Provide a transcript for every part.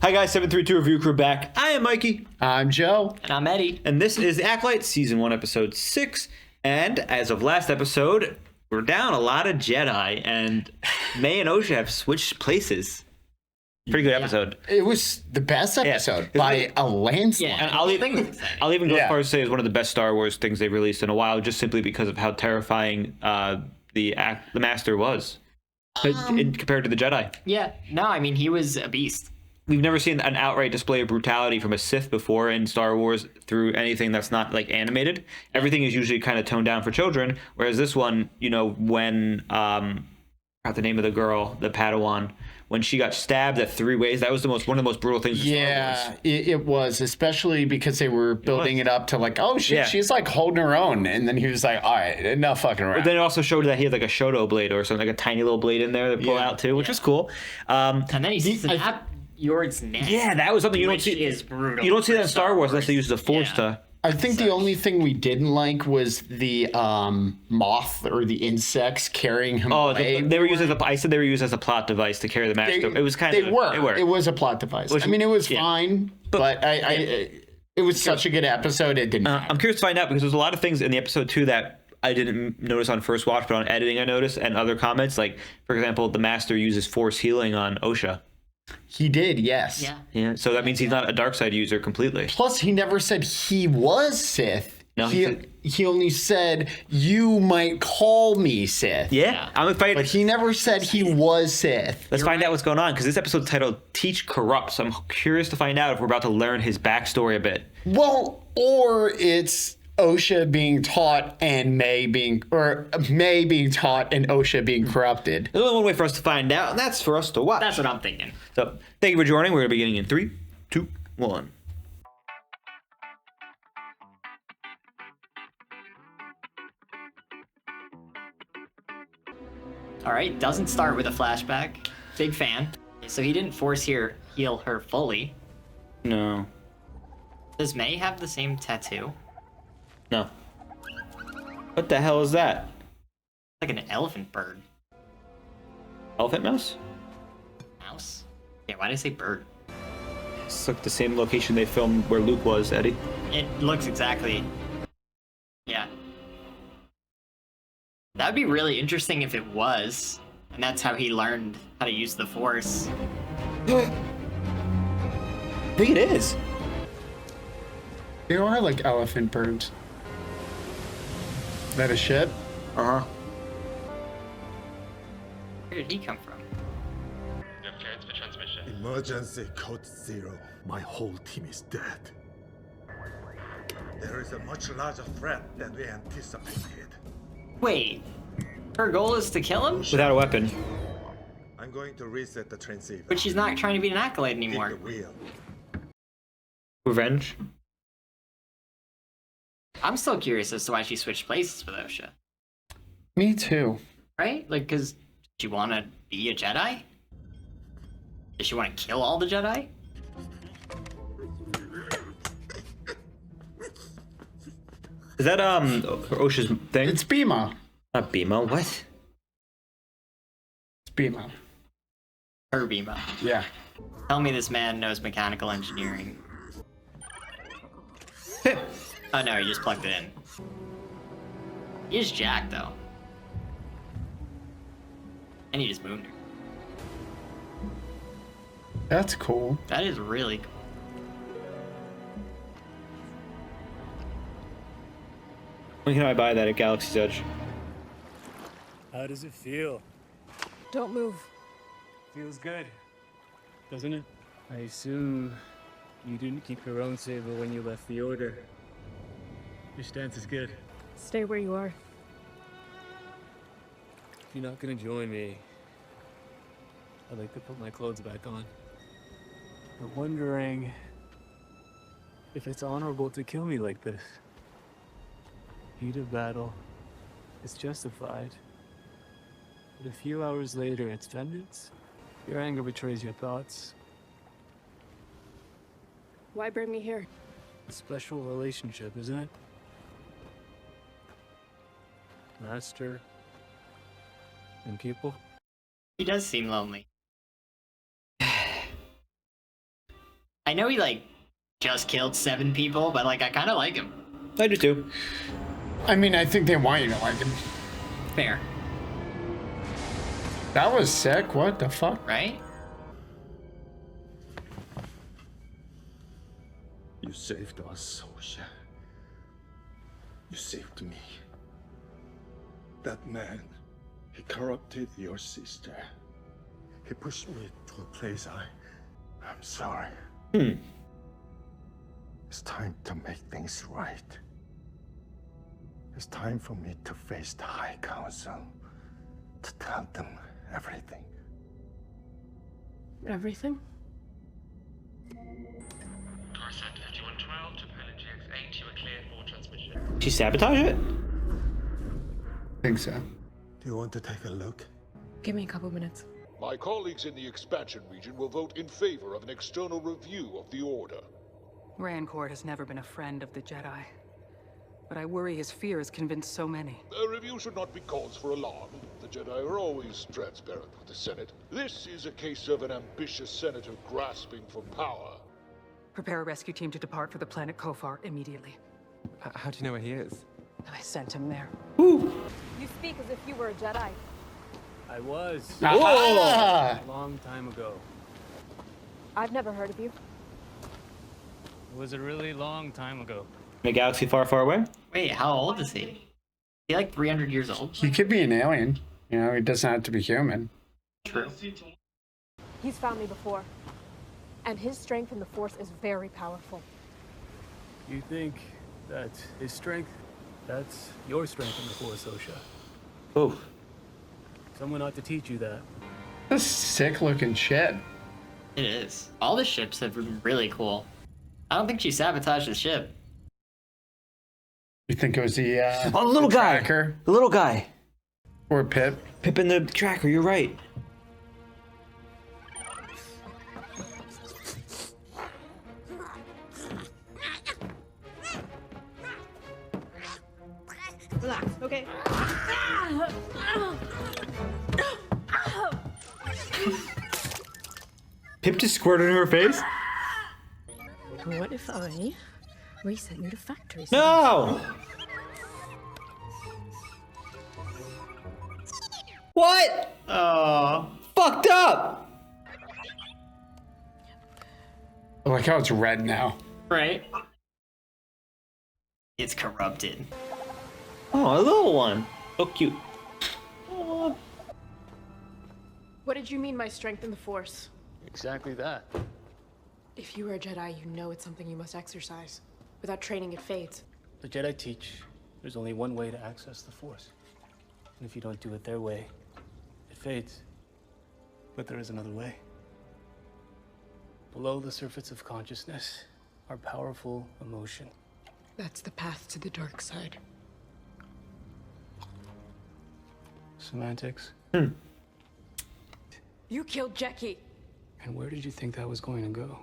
Hi guys, 732 Review Crew back. I am Mikey. I'm Joe. And I'm Eddie. And this is the Acolyte Season 1, Episode 6. And as of last episode, we're down a lot of Jedi, and Mae and Osha have switched places. Pretty good episode. It was the best episode by a landslide. And I'll even go as far as to say it's one of the best Star Wars things they've released in a while, just simply because of how terrifying the Master was compared to the Jedi. Yeah, no, I mean, he was a beast. We've never seen an outright display of brutality from a Sith before in Star Wars through anything that's not like animated. Everything is usually kind of toned down for children, whereas this one, you know, when I forgot the name of the girl, the Padawan, when she got stabbed at 3 ways, that was one of the most brutal things in Star Wars. It was, especially because they were building it up to like, oh, she's like holding her own, and then he was like, all right, enough fucking around. But then it also showed that he had like a Shoto blade or something, like a tiny little blade in there to pull out too, which was cool. And then he snapped Yord's neck. Yeah, that was something you don't see. Is brutal. You don't see that in Star Wars unless they use the Force to. I think the only thing we didn't like was the moth or the insects carrying him away. They were used as I said they were used as a plot device to carry the Master. It was kind of. They were. It was a plot device. I mean, it was fine, but it was such a good episode. It didn't. I'm curious to find out because there's a lot of things in the episode 2 that I didn't notice on first watch, but on editing I noticed, and other comments. Like, for example, the Master uses Force healing on Osha. He did, yes. Yeah. So that means he's not a dark side user completely. Plus, he never said he was Sith. No, he only said, you might call me Sith. Yeah. I'm excited. But he never said he was Sith. Let's find out what's going on, because this episode's titled Teach Corrupt. So I'm curious to find out if we're about to learn his backstory a bit. Well, or it's Osha being taught and Mae being taught and Osha being corrupted. There's only one way for us to find out, and that's for us to watch. That's what I'm thinking. So thank you for joining. We're going to be beginning in 3, 2, 1. All right, doesn't start with a flashback. Big fan. So he didn't heal her fully. No. Does Mae have the same tattoo? No. What the hell is that? Like an elephant bird. Elephant mouse? Mouse? Yeah, why did I say bird? It's like the same location they filmed where Luke was, Eddie. It looks exactly... Yeah. That would be really interesting if it was. And that's how he learned how to use the Force. I think it is. They are like elephant birds. Is that a ship? Uh-huh. Where did he come from? You have clearance for transmission. Emergency code 0. My whole team is dead. There is a much larger threat than we anticipated. Wait. Her goal is to kill him? Without a weapon. I'm going to reset the transceiver. But she's not trying to be an acolyte Take anymore. the wheel. Revenge? I'm still curious as to why she switched places with Osha. Me too. Right? Like, because does she want to be a Jedi? Does she want to kill all the Jedi? Is that Osha's thing? It's Bima. Not Bima. What? It's Bima. Her Bima. Yeah. Tell me this man knows mechanical engineering. Oh no, he just plugged it in. He is Jack though. And he just moved her. That's cool. That is really cool. When can I buy that at Galaxy's Edge? How does it feel? Don't move. Feels good, doesn't it? I assume you didn't keep your own saber when you left the Order. Your stance is good. Stay where you are. If you're not gonna join me, I'd like to put my clothes back on. I'm wondering if it's honorable to kill me like this. Heat of battle, it's justified. But a few hours later, it's vengeance. Your anger betrays your thoughts. Why bring me here? A special relationship, isn't it? Master and pupil. He does seem lonely. I know he like just killed 7 people, but like I kind of like him. I do too. I mean, I think they want you to like him. Fair, That was sick. What the fuck? right? You saved us, Osha. You saved me. That man, he corrupted your sister. He pushed me to a place I'm sorry. It's time to make things right. It's time for me to face the High Council, to tell them everything. Everything? Coruscant 5112 to pilot GX8, you are cleared for transmission. She sabotage it? I think so. Do you want to take a look? Give me a couple minutes. My colleagues in the expansion region will vote in favor of an external review of the Order. Rancor has never been a friend of the Jedi. But I worry his fear has convinced so many. A review should not be cause for alarm. The Jedi are always transparent with the Senate. This is a case of an ambitious senator grasping for power. Prepare a rescue team to depart for the planet Kofar immediately. How do you know where he is? I sent him there. You speak as if you were a Jedi. I was Ah! a long time ago. I've never heard of you. It was a really long time ago. In a galaxy far, far away? Wait, how old is he? Is he like 300 years old? He could be an alien. You know, he doesn't have to be human. True. He's found me before. And his strength in the Force is very powerful. You think that his strength, that's your strength in the Force, Osha. Oh. Someone ought to teach you that. That's sick looking shit. It is. All the ships have been really cool. I don't think she sabotaged the ship. You think it was the Oh, the little guy. tracker The little guy. or Pip? Pip in the tracker, you're right. Relax, okay? Pip just squirted in her face? What if I reset you to factory? No! What? Oh. Fucked up! I like how it's red now. Right? It's corrupted. Oh, a little one. So cute. What did you mean by strength in the Force? Exactly that. If you were a Jedi, you know it's something you must exercise. Without training, it fades. The Jedi teach there's only one way to access the Force. And if you don't do it their way, it fades. But there is another way. Below the surface of consciousness are powerful emotion. That's the path to the dark side. Semantics. You killed Jackie. And where did you think that was going to go?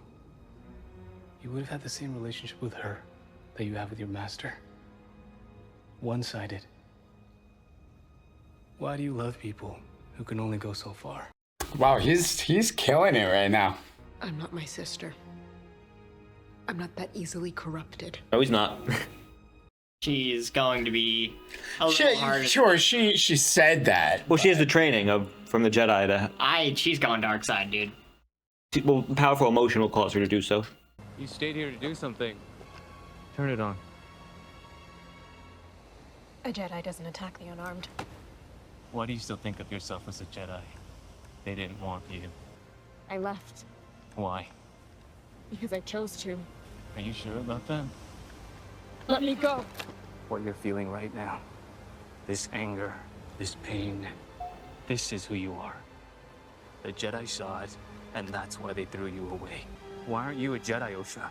You would have had the same relationship with her that you have with your master. One-sided. Why do you love people who can only go so far? Wow, he's killing it right now. I'm not my sister. I'm not that easily corrupted. No, he's not. She's going to be a little harder. Sure, she said that. Well, she has the training from the Jedi to... She's going dark side, dude. Well, powerful emotion will cause her to do so. You stayed here to do something. Turn it on. A Jedi doesn't attack the unarmed. Why do you still think of yourself as a Jedi? They didn't want you. I left Why? because I chose to. Are you sure about that? Let me go. What you're feeling right now, this anger, this pain, this is who you are. The Jedi saw it, and that's why they threw you away. Why aren't you a Jedi, Osha?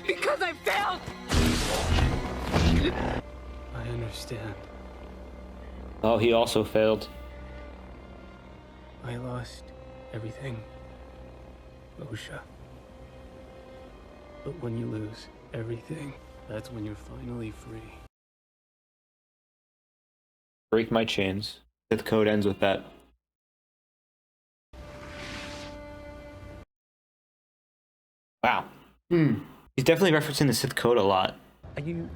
Because I failed! I understand. Oh, he also failed. I lost everything, Osha. But when you lose everything, that's when you're finally free. Break my chains. The code ends with that. Wow. He's definitely referencing the Sith Code a lot. Are you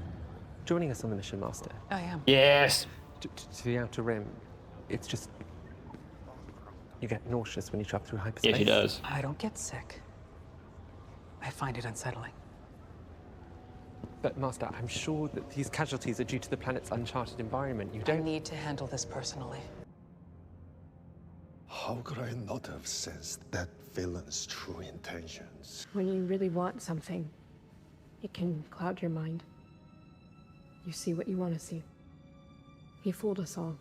joining us on the mission, Master? I am. Yes. To the Outer Rim. It's just... You get nauseous when you travel through hyperspace. Yeah, she does. I don't get sick. I find it unsettling. But, Master, I'm sure that these casualties are due to the planet's uncharted environment. You I don't... need to handle this personally. How could I not have sensed that villain's true intentions? When you really want something, it can cloud your mind. You see what you want to see. He fooled us all.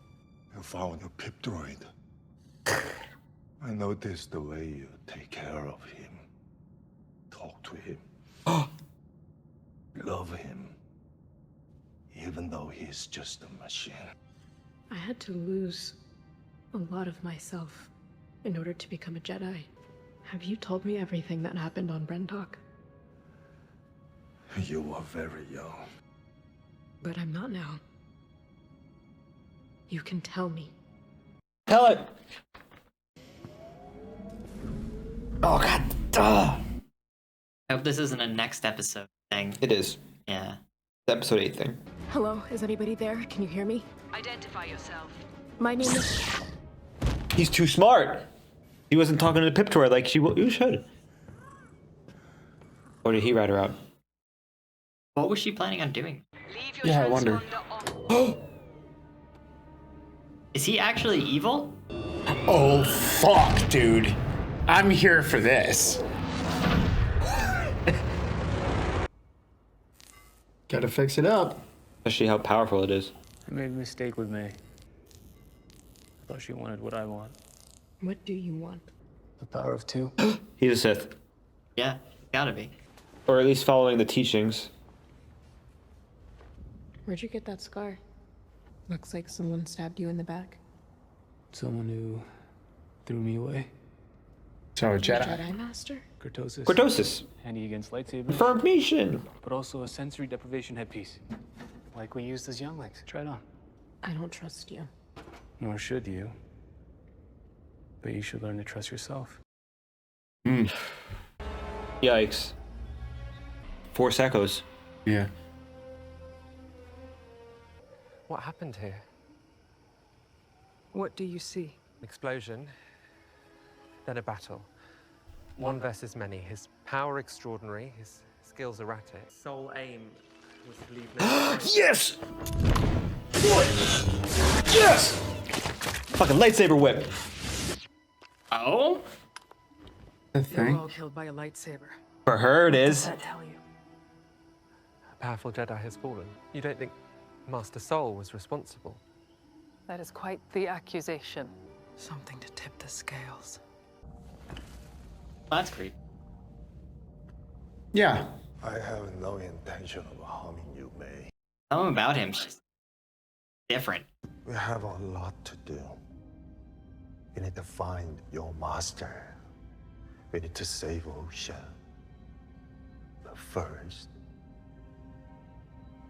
You found your pip droid. I noticed the way you take care of him. Talk to him. Love him. Even though he's just a machine. I had to lose a lot of myself in order to become a Jedi. Have you told me everything that happened on Brentok? You were very young. But I'm not now. You can tell me. Tell it. Oh, God. Duh. I hope this isn't a next episode thing. It is. Yeah. The episode 8 thing. Hello, is anybody there? Can you hear me? Identify yourself. My name is... He's too smart. He wasn't talking to the Pip Droid like you should. Or did he rat her out? What was she planning on doing? Yeah, I wonder. Is he actually evil? Oh, fuck, dude. I'm here for this. Gotta fix it up. Especially how powerful it is. I made a mistake with Mae. I thought she wanted what I want. What do you want? The power of two. He's a Sith. Yeah, gotta be. Or at least following the teachings. Where'd you get that scar? Looks like someone stabbed you in the back. Someone who threw me away. So, Jedi. Jedi Master? Cortosis. Cortosis. Handy against lightsabers. Information. But also a sensory deprivation headpiece. Like we used as younglings. Try it on. I don't trust you. Nor should you. But you should learn to trust yourself. Yikes. Force echoes. Yeah. What happened here? What do you see? Explosion. Then a battle. One versus many. His power extraordinary, his skills erratic. Sole aim was to leave no Yes! Yes! Fucking lightsaber whip. Oh? The They were thing. all killed by a lightsaber. For her, it What does is. that tell you? A powerful Jedi has fallen. You don't think Master Soul was responsible? That is quite the accusation. Something to tip the scales. That's creepy. Yeah. I have no intention of harming you, May. Something about him just different. We have a lot to do. We need to find your master. We need to save Osha. But first,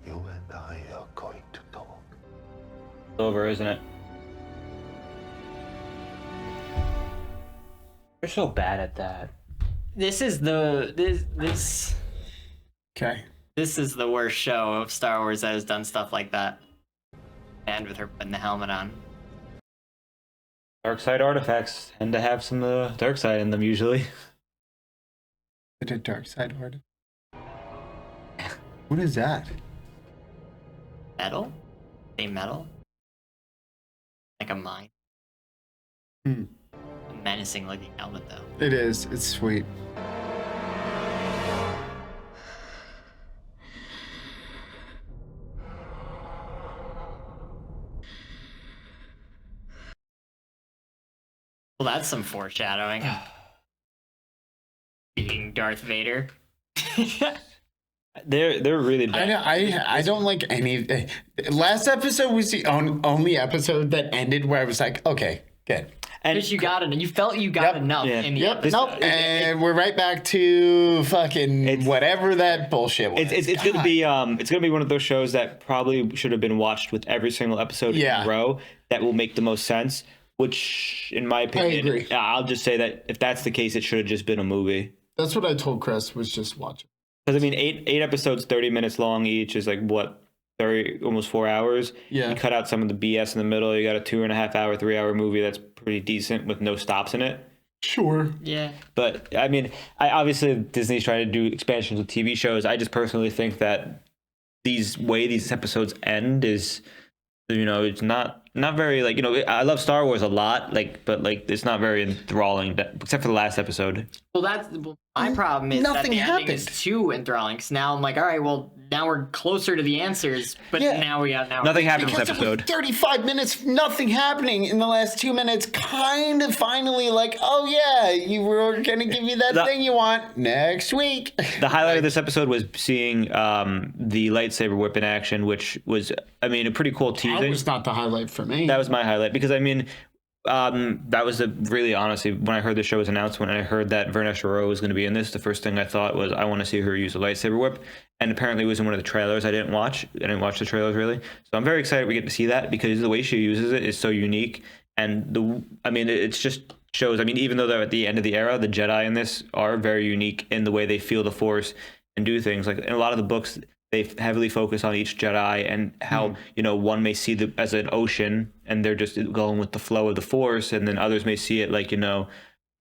you and I are going to talk. It's over, isn't it? You're so bad at that. This is this Okay. this is the worst show of Star Wars that has done stuff like that. And with her putting the helmet on. Dark side artifacts tend to have some dark side in them usually. It a dark side order. What is that? Metal? Say metal? Like a mine. Hmm. A menacing looking helmet though. It is. It's sweet. Well, that's some foreshadowing. Being Darth Vader. They're really bad. I don't like any. Last episode was the only episode that ended where I was like, okay, good. And Because you got it, and you felt you got enough. Yeah. In the Yep. episode. Nope. And we're right back to fucking whatever that bullshit was. it's gonna be one of those shows that probably should have been watched with every single episode in a row. That will make the most sense. Which, in my opinion, agree. I'll just say that if that's the case, it should have just been a movie. That's what I told Chris, was just watch it. Because I mean, eight episodes, 30 minutes long each is like what, 30, almost 4 hours. Yeah. You cut out some of the BS in the middle. You got a 2.5 hour, 3 hour movie that's pretty decent with no stops in it. Sure. Yeah. But I mean, obviously Disney's trying to do expansions with TV shows. I just personally think that these episodes end is, it's not very like, I love Star Wars a lot, but it's not very enthralling, except for the last episode. Well, my problem is Nothing that the ending happened. is too enthralling. Because now I'm like, all right, well, now we're closer to the answers, but Yeah. now we got Nothing happened Because this it was episode. 35 minutes, nothing happening in the last 2 minutes. Kind of finally like, oh yeah, you were gonna give you that thing you want next week. The highlight of this episode was seeing the lightsaber whip in action, which was, I mean, a pretty cool teasing. That was not the highlight for me. That was my highlight because I mean, that was really honestly when I heard the show was announced, when I heard that Verna Shiro was going to be in this, the first thing I thought was I want to see her use a lightsaber whip, and apparently it was in one of the trailers I didn't watch. I didn't watch the trailers really, so I'm very excited we get to see that because the way she uses it is so unique, and it's just shows. I mean, even though they're at the end of the era, the Jedi in this are very unique in the way they feel the Force and do things. Like in a lot of the books, they heavily focus on each Jedi and how one may see it as an ocean and they're just going with the flow of the Force, and then others may see it like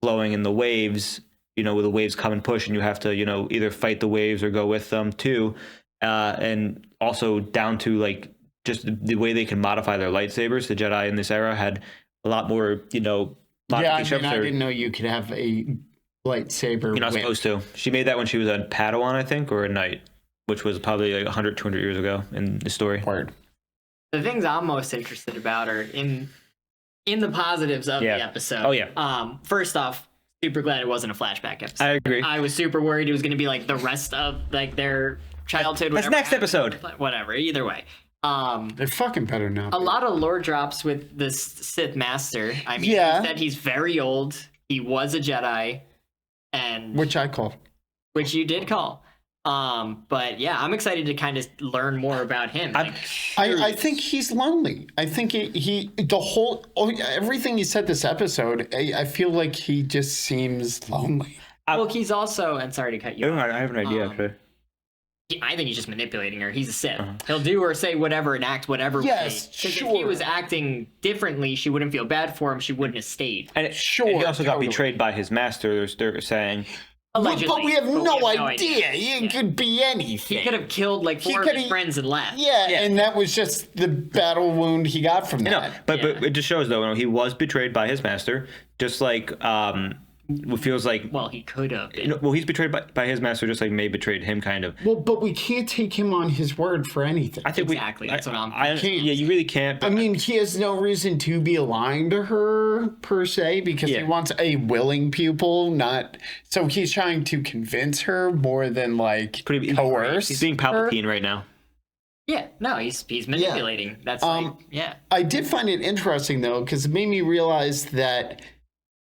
flowing in the waves, where the waves come and push and you have to either fight the waves or go with them too, and also down to like just the way they can modify their lightsabers. The Jedi in this era had a lot more I didn't know you could have a lightsaber. You're not whip. supposed to. She made that when she was a Padawan, I think, or a knight, which was probably like 100, 200 years ago in the story. Word. The things I'm most interested about are in the positives of the episode. Oh, yeah. First off, super glad it wasn't a flashback episode. I agree. I was super worried it was going to be like the rest of like their childhood. That's whatever next happened. episode. Whatever. Either way. They're fucking better now. A lot of lore drops with this Sith Master. I mean, Yeah. he said he's very old. He was a Jedi, and Which I call. which you did call. But yeah, I'm excited to kind of learn more about him. Like, I think he's lonely. I think everything he said this episode, I feel like he just seems lonely. well, he's also, and sorry to cut you off. I have an idea actually. I think he's just manipulating her. He's a Sith. He'll do or say whatever and act whatever way. Yes, 'Cause sure. if he was acting differently, she wouldn't feel bad for him. She wouldn't have stayed. And Sure, and he also got totally. betrayed by his master. They're saying Allegedly, But we have no idea. It Yeah. could be anything. He could have killed like four of his friends and left. Yeah, and that was just the battle wound he got from that. but it just shows though he was betrayed by his master, just like it feels like. Well, he could have been. Well, he's betrayed by his master, just like May betrayed him, kind of. Well, but we can't take him on his word for anything. I think Exactly, that's what I'm Yeah, you really can't. I mean, he has no reason to be lying to her per se because he wants a willing pupil, not. So he's trying to convince her more than like coerce. He's being Palpatine right now. Yeah, no, he's manipulating. That's I did find it interesting though because it made me realize that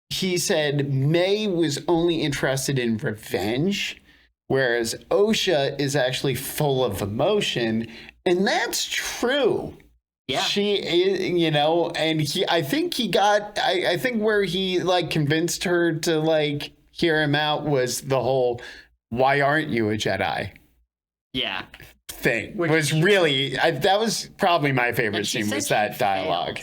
he said May was only interested in revenge, whereas Osha is actually full of emotion, and that's true. Yeah, she is, and I think where he like convinced her to like hear him out was the whole "Why aren't you a Jedi?" Yeah. thing was really that was probably my favorite scene was that dialogue.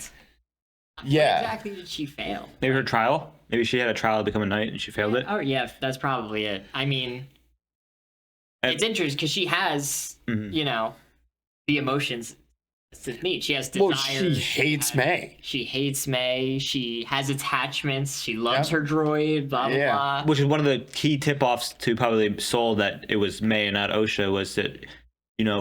Yeah. What exactly did she fail? Maybe her trial. Maybe she had a trial to become a knight and she failed it. Oh yeah, that's probably it. I mean, it's interesting because she has, the emotions to meet. She has desires. Well, she hates May. She hates May. She has attachments. She loves her droid. Blah blah blah. Which is one of the key tip-offs to probably Soul that it was May and not Osha. Was that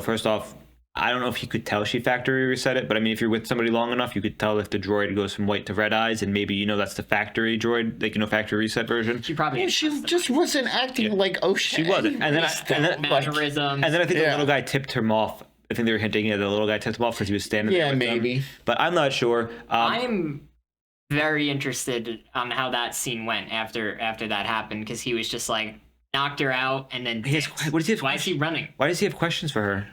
first off, I don't know if you could tell she factory reset it, but I mean, if you're with somebody long enough, you could tell if the droid goes from white to red eyes, and maybe that's the factory droid, like factory reset version. She probably she just wasn't acting like Osha. She wasn't, and then mannerisms. And then I think the little guy tipped him off. I think they were hinting at the little guy tipped him off because he was standing there. Yeah, with maybe. them. But I'm not sure. I am very interested on how that scene went after that happened because he was just like knocked her out and then. What does he have? Why is he running? Why does he have questions for her?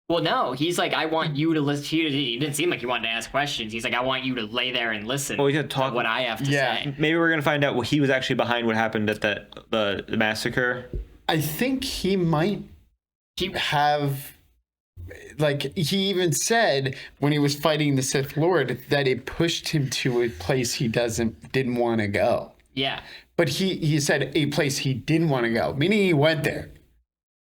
Well, no, he's like, I want you to listen. He didn't seem like he wanted to ask questions. He's like, I want you to lay there and listen. Well, he's gonna talk to what I have to say. Maybe we're gonna find out what he was actually behind what happened at the massacre. I think he might have, like, he even said when he was fighting the Sith Lord that it pushed him to a place he didn't want to go. Yeah. But he said a place he didn't want to go, meaning he went there.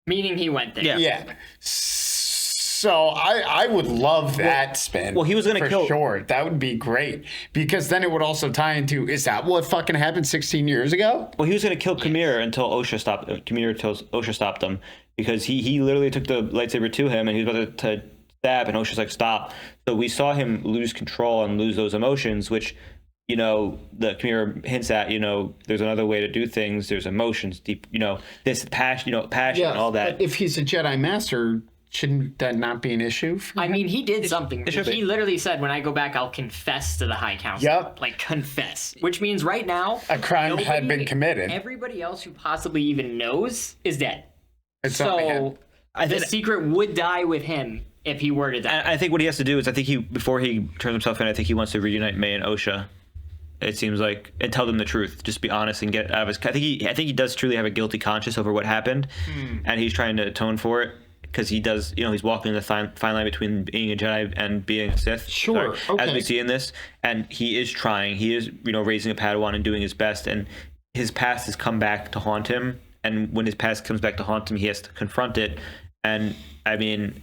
Meaning he went there. Yeah. So I would love that spin. Well, he was going to kill. Sure, that would be great because then it would also tie into, is that what fucking happened 16 years ago? Well, he was going to kill Khmer until Osha stopped. Osha stopped him because he literally took the lightsaber to him and he was about to stab, and Osha's like, stop. So we saw him lose control and lose those emotions, which, you know, the Khmer hints at, you know, there's another way to do things. There's emotions, deep, you know, this passion, and all that. But if he's a Jedi Master, shouldn't that not be an issue for him? I mean, he did something. He literally said, when I go back, I'll confess to the High Council. Yep. Like, confess. Which means right now, a crime had been committed. Everybody else who possibly even knows is dead. So the secret would die with him if he were to die. I think what he has to do is, before he turns himself in, I think he wants to reunite Mae and Osha. It seems like, and tell them the truth. Just be honest and get out of his. I think he does truly have a guilty conscience over what happened, and he's trying to atone for it because he does. You know, he's walking the fine line between being a Jedi and being a Sith. Sure, as we see in this, and he is trying. He is, raising a Padawan and doing his best, and his past has come back to haunt him. And when his past comes back to haunt him, he has to confront it. And I mean,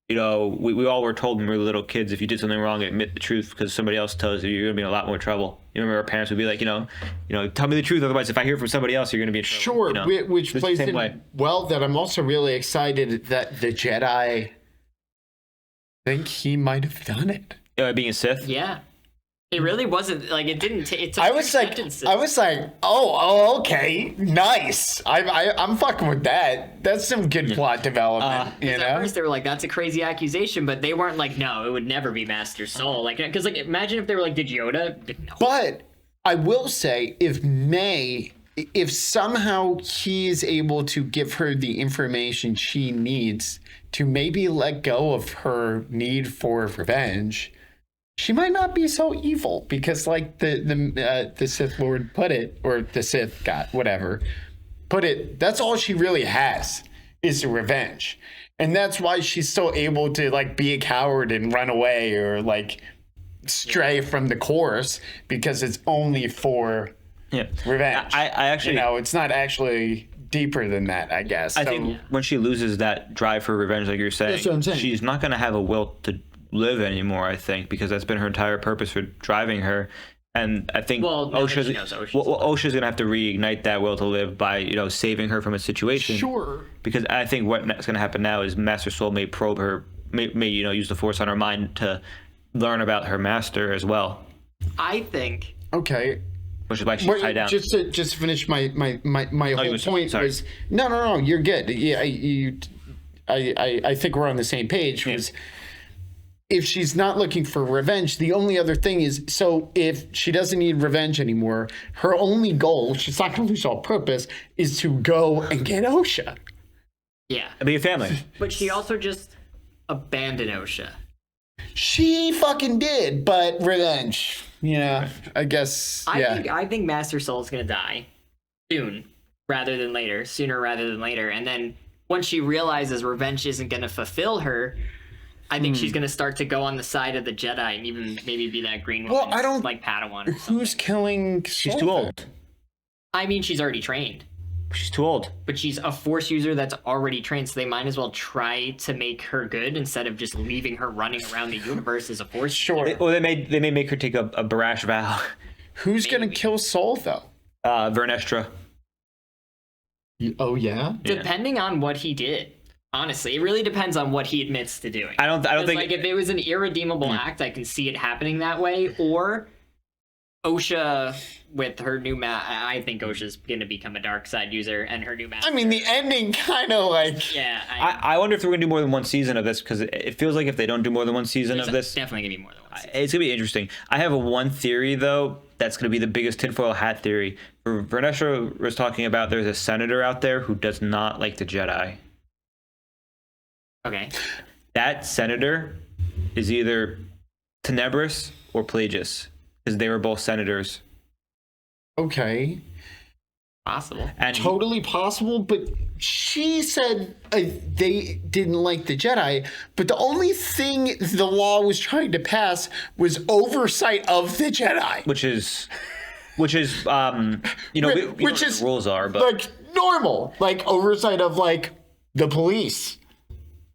we all were told when we were little kids, if you did something wrong, admit the truth because somebody else tells you, you're gonna be in a lot more trouble. You remember our parents would be like, tell me the truth, otherwise if I hear from somebody else, you're gonna be in trouble. Sure, which plays in well that I'm also really excited that the Jedi think he might have done it. Being a Sith? Yeah. It really wasn't like it didn't. I was like, oh, okay, nice. I'm fucking with that. That's some good plot development. At first they were like, that's a crazy accusation, but they weren't like, no, it would never be Master Soul. Like, because imagine if they were like, did Yoda? No. But I will say, if somehow he is able to give her the information she needs to maybe let go of her need for revenge, she might not be so evil because, like the Sith Lord put it, or the Sith God, whatever, put it, that's all she really has is revenge. And that's why she's still able to, like, be a coward and run away or, like, stray from the course because it's only for revenge. I actually... it's not actually deeper than that, I guess. I think when she loses that drive for revenge, like you're saying, that's what I'm saying. She's not going to have a will to live anymore, I think, because that's been her entire purpose for driving her. And I think Osha's going to have to reignite that will to live by, saving her from a situation. Sure. Because I think what's going to happen now is Master Soul may probe her, may use the Force on her mind to learn about her master as well. I think. Okay. Which is why she's tied down. Just to finish my whole point was no, you're good. Yeah, I think we're on the same page. Was if she's not looking for revenge, the only other thing is, so if she doesn't need revenge anymore, her only goal, she's not going to lose all purpose, is to go and get Osha. Yeah. And be a family. But she also just abandoned Osha. She fucking did, but revenge. Yeah, I guess. I think Master Soul's going to die sooner rather than later. And then once she realizes revenge isn't going to fulfill her, I think she's going to start to go on the side of the Jedi and even maybe be that green one. I don't like Padawan. Who's killing? She's too old. I mean, she's already trained. She's too old. But she's a Force user that's already trained, so they might as well try to make her good instead of just leaving her running around the universe as a Force user. Or they may make her take a brash vow. Who's going to kill Soul though? Vernestra. Oh yeah. Depending on what he did. Honestly, it really depends on what he admits to doing. I don't think, like, if it was an irredeemable act, I can see it happening that way. Or Osha with her new I think Osha's going to become a dark side user, and her new master. I mean, the ending kind of like. Yeah. I wonder if they're going to do more than one season of this, because it feels like if they don't do more than one season of this, definitely going to be more than one season. It's going to be interesting. I have one theory though that's going to be the biggest tinfoil hat theory. Vernestra was talking about there's a senator out there who does not like the Jedi. Okay. that senator is either Tenebris or Plagueis, because they were both senators. Okay. Possible. And Totally possible, but she said they didn't like the Jedi, but the only thing the law was trying to pass was oversight of the Jedi. which is we don't know what the rules are, but like normal, like oversight of like the police.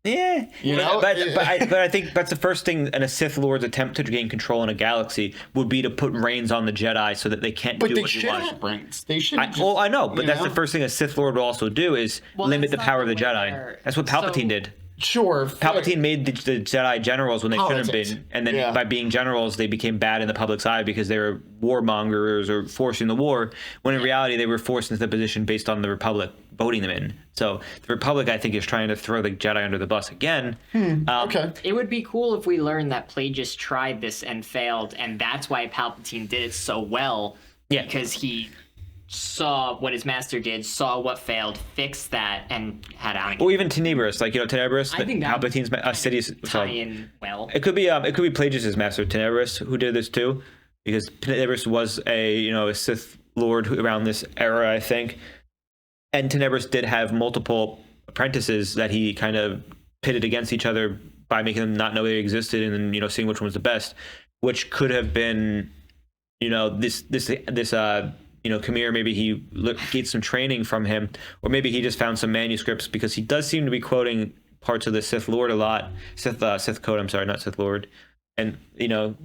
yeah, You know? but I think that's the first thing in a Sith Lord's attempt to gain control in a galaxy would be to put reins on the Jedi so that they can't But do they what they should want. have reins. They should. I know, but that's the first thing a Sith Lord will also do is limit the that's power not of the the way Jedi. they're- That's what Palpatine so- did. Sure. Palpatine made the Jedi generals when they shouldn't have Politics. been, and then by being generals, they became bad in the public's eye because they were warmongers or forcing the war. When in reality, they were forced into the position based on the Republic voting them in. So the Republic, I think, is trying to throw the Jedi under the bus again. Okay. It would be cool if we learned that Plagueis tried this and failed, and that's why Palpatine did it so well. Yeah. Because he saw what his master did, saw what failed, fixed that, and had on. Or even Tenebris, Tenebris, I think that Palpatine's Sidious. tie in well. It could be Plagueis' master Tenebris who did this too, because Tenebris was a Sith Lord around this era, I think, and Tenebris did have multiple apprentices that he kind of pitted against each other by making them not know they existed, and then seeing which one was the best, which could have been this Khmer, maybe he gets some training from him, or maybe he just found some manuscripts, because he does seem to be quoting parts of the Sith Lord a lot. Sith Code, I'm sorry, not Sith Lord. And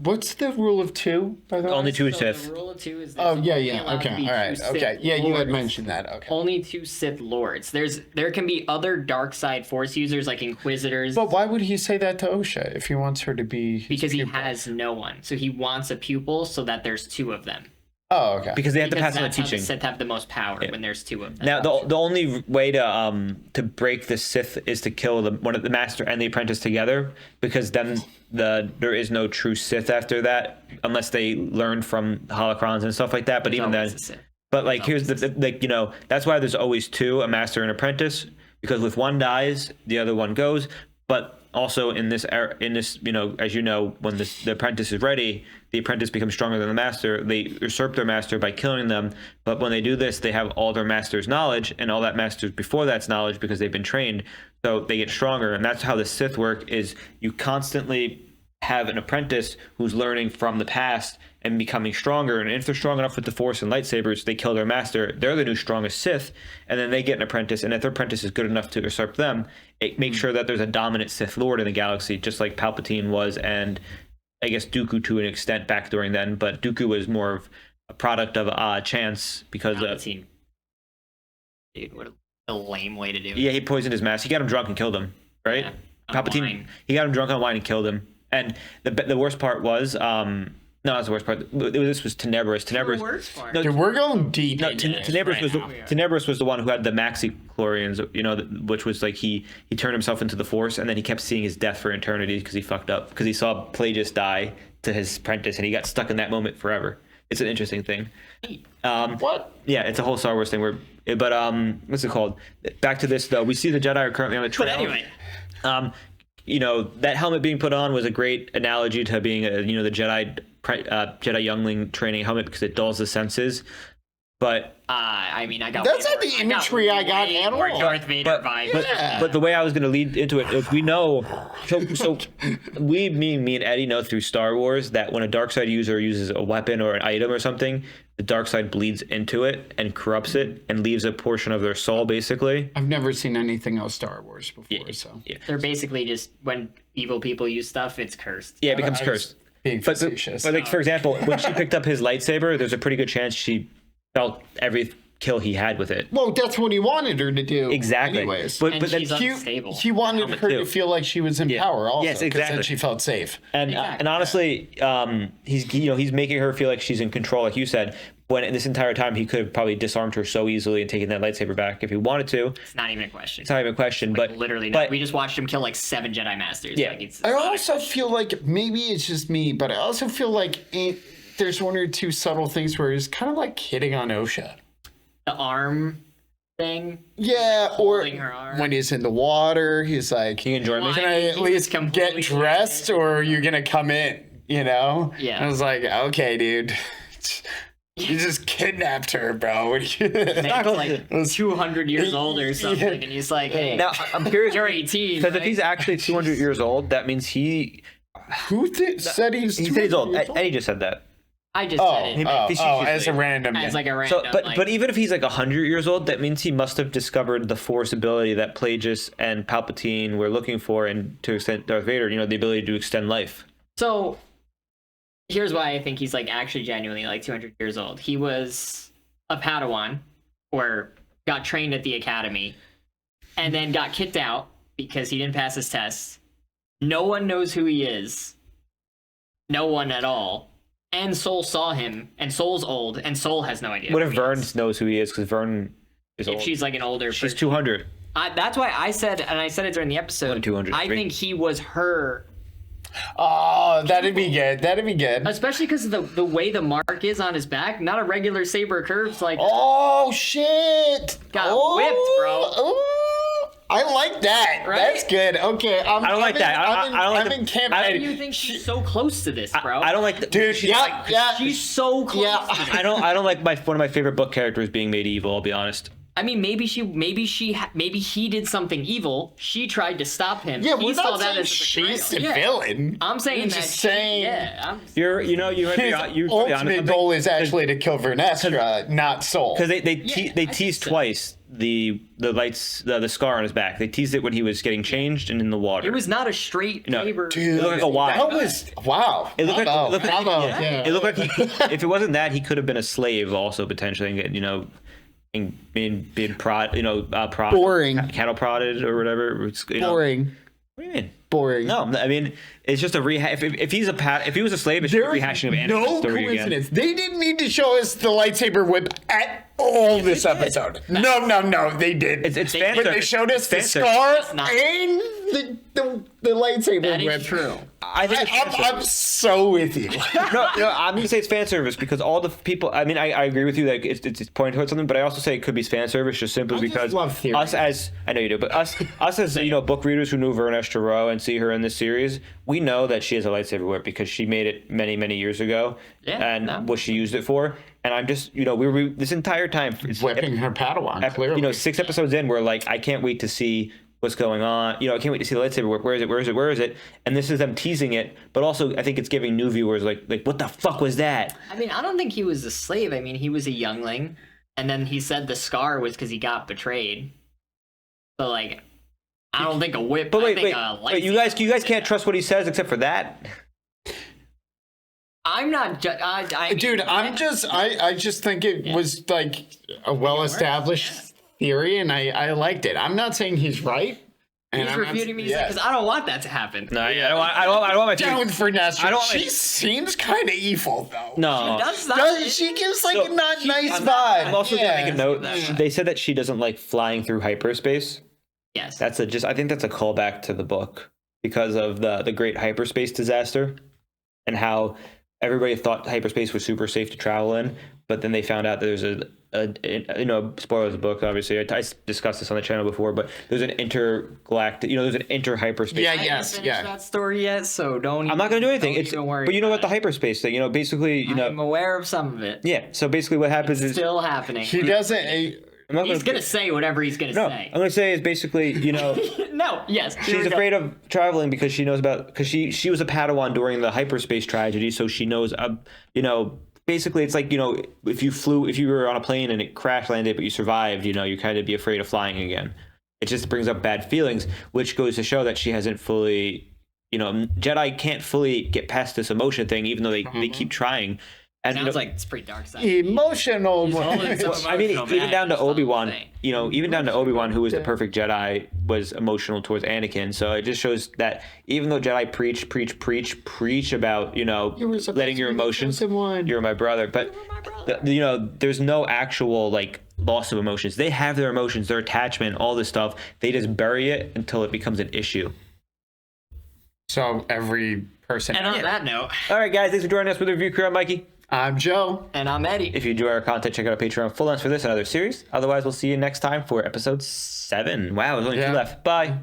What's the rule of two, by the way? only two So Sith. the rule of two is Oh there's yeah, only yeah. allowed to Okay, be all right. two Sith Okay, yeah. You had lords. mentioned that. Okay. Only two Sith lords. There can be other dark side Force users like Inquisitors. But why would he say that to Osha if he wants her to be? his Because he pupil? has no one, so he wants a pupil so that there's two of them. Oh, okay. Because they have to Because pass on the that's how teaching. the Sith have the most power when there's two of them. Now, the only way to break the Sith is to kill one of the master and the apprentice together, because then there is no true Sith after that, unless they learn from holocrons and stuff like that. But There's even then, always a Sith. but like here's that's why there's always two, a master and apprentice, because if one dies, the other one goes. But also in this era, as when the apprentice is ready, the apprentice becomes stronger than the master. They usurp their master by killing them. But when they do this, they have all their master's knowledge, and all that master's before that's knowledge because they've been trained. So they get stronger, and that's how the Sith work. Is you constantly have an apprentice who's learning from the past and becoming stronger, and if they're strong enough with the Force and lightsabers, they kill their master. They're the new strongest Sith, and then they get an apprentice, and if their apprentice is good enough to usurp them, it makes sure that there's a dominant Sith Lord in the galaxy, just like Palpatine was, and I guess Dooku to an extent back during then, but Dooku was more of a product of chance because Palpatine. Dude, what a lame way to do it. he poisoned his master. He got him drunk and killed him, right? Yeah, on Palpatine, wine. he got him drunk on wine and killed him. And the worst part was, no, that's the worst part. This was Tenebris. Tenebris. worst part. No, Dude, we're going deep. no, into this Tenebris right was now. Tenebris was the one who had the maxi chlorians, which was like he turned himself into the Force, and then he kept seeing his death for eternity because he fucked up, because he saw Plagueis die to his apprentice, and he got stuck in that moment forever. It's an interesting thing. What? Yeah, it's a whole Star Wars thing. But what's it called? Back to this though. We see the Jedi are currently on the trail. But anyway, that helmet being put on was a great analogy to being the Jedi youngling training helmet, because it dulls the senses. But I got That's way not the more- imagery I got way at more all. Darth Vader vibes. but the way I was going to lead into it is, we know, so me and Eddie know through Star Wars that when a dark side user uses a weapon or an item or something, the dark side bleeds into it and corrupts it and leaves a portion of their soul, basically. I've never seen anything else Star Wars before, so They're basically just, when evil people use stuff, it's cursed. Yeah, it becomes cursed. being But facetious. like, for example, when she picked up his lightsaber, there's a pretty good chance she felt every kill he had with it. Well, that's what he wanted her to do. Exactly. Anyways. But And then she's unstable. He wanted her too. to feel like she was in power also. Yes, 'cause exactly. Then she felt safe. And Exactly. and honestly, he's making her feel like she's in control, like you said. When this entire time he could have probably disarmed her so easily and taken that lightsaber back if he wanted to. It's not even a question. It's not even a question. But Literally, but not. We just watched him kill like 7 Jedi Masters. Yeah. Like, it's I not a also question. feel like, maybe it's just me, but I also feel like there's one or two subtle things where he's kind of like hitting on Osha. The arm thing. Yeah, or Holding her arm. when he's in the water, he's like, Can you join me? can I at least get dressed or are you going to come in? You know? Yeah. I was like, okay, dude. You just kidnapped her, bro. What are you... He's like 200 years old or something, and he's like, hey, Now, I'm curious. you're 18. Because right? if he's actually 200 years old, that means Who said he's he said he's old. Eddie just said that. I just said it. As a random. As like a So, random. but even if he's like 100 years old, that means he must have discovered the Force ability that Plagueis and Palpatine were looking for, and to extend Darth Vader, the ability to extend life. So here's why I think he's like actually genuinely like 200 years old. He was a Padawan, or got trained at the academy, and then got kicked out because he didn't pass his tests. No one knows who he is. No one at all. And Soul saw him, and Soul's old, and Soul has no idea. What who if he Vern is. knows who he is? Because Vern is If old. she's like an older She's person. 200. That's why I said, and I said it during the episode, 200, I think he was her. Oh, that'd be good. That'd be good. Especially because of the way the mark is on his back. Not a regular saber curves like. Oh, shit. Got whipped, bro. Oh, I like that. Right? That's good. Okay. I don't like that. I don't like I'm the- in camp. How do you think she's so close to this, bro? I don't like the Dude, yeah. She's so close. Yeah. To this. I don't like one of my favorite book characters being made evil. I'll be honest. I mean, maybe he did something evil. She tried to stop him. Yeah, he we're saw not that saying as a she's the betrayal. Yeah. villain. I'm saying We're that. just saying You heard me. his ultimate goal is actually to kill Vernestra, not Soul. Because they I teased think so. twice the scar on his back. They teased it when he was getting changed and in the water. It was not a straight No. saber. Dude, It looked like a Y. that was wow. It looked like Bravo. it looked like if it wasn't that, he could have been a slave also potentially, being Boring. cattle prodded or whatever. Boring. What do you mean? Boring. No, I mean it's just a rehash. If he was a slave, it's just a rehashing of Anakin's no story coincidence. again. They didn't need to show us the lightsaber whip at all this episode. No, they did. It's fan But they service. showed us the It's fan service. scar It's not. and the lightsaber That whip. is true. I think it's fan I'm service. so with you. no, I'm gonna say it's fan service because all the people. I mean, I agree with you that it's pointing towards something, but I also say it could be fan service just simply because love theory. us as I know you do, but us as book readers who knew Vernestra Rowe and see her in this series, we know that she has a lightsaber whip because she made it many years ago, and what she used it for. And I'm just we this entire time it's Whipping her Padawan, clearly. 6 episodes in, we're like, I can't wait to see what's going on. I can't wait to see the lightsaber whip. Where is it? And this is them teasing it, but also I think it's giving new viewers like what the fuck was that? I mean, I don't think he was a slave. I mean, he was a youngling, and then he said the scar was because he got betrayed. So like, I don't think a whip. But wait, a you guys can't trust what he says except for that. I'm not. Dude, I just think it was like a well-established theory, and I liked it. I'm not saying he's right. And He's refuting me because I don't want that to happen. No, I don't want my down for Nestor. I don't. She seems kind of evil though. No, She gives like a not nice vibe. I'm also gonna make a note. They said that she doesn't like flying through hyperspace. Yes, I think that's a callback to the book because of the great hyperspace disaster and how everybody thought hyperspace was super safe to travel in, but then they found out that there's spoilers of the book, obviously. I discussed this on the channel before, but there's an intergalactic, there's an inter-hyperspace. I haven't finished that story yet, so don't. I'm not going to do anything. Don't worry. But you know what the hyperspace thing, basically, I'm aware of some of it. Yeah, so basically what happens It's is... still happening. He doesn't... He's going to say whatever he's going to say. I'm going to say is basically, No, yes. she's afraid of traveling because she knows because she was a Padawan during the hyperspace tragedy, so she knows, basically it's like, if you were on a plane and it crash landed but you survived, you kind of be afraid of flying again. It just brings up bad feelings, which goes to show that she hasn't fully, Jedi can't fully get past this emotion thing, even though they keep trying. And Sounds like it's pretty dark side. Emotional. I mean, even down to Obi-Wan, who was the perfect Jedi, was emotional towards Anakin. So it just shows that even though Jedi preach about, letting your emotions, you're my brother. But, there's no actual, loss of emotions. They have their emotions, their attachment, all this stuff. They just bury it until it becomes an issue. So every person. And on that note. All right, guys, thanks for joining us with the review crew. I'm Mikey. I'm Joe. And I'm Eddie. If you enjoy our content, check out our Patreon full length for this and other series. Otherwise, we'll see you next time for episode 7. Wow, there's only 2 left. Bye.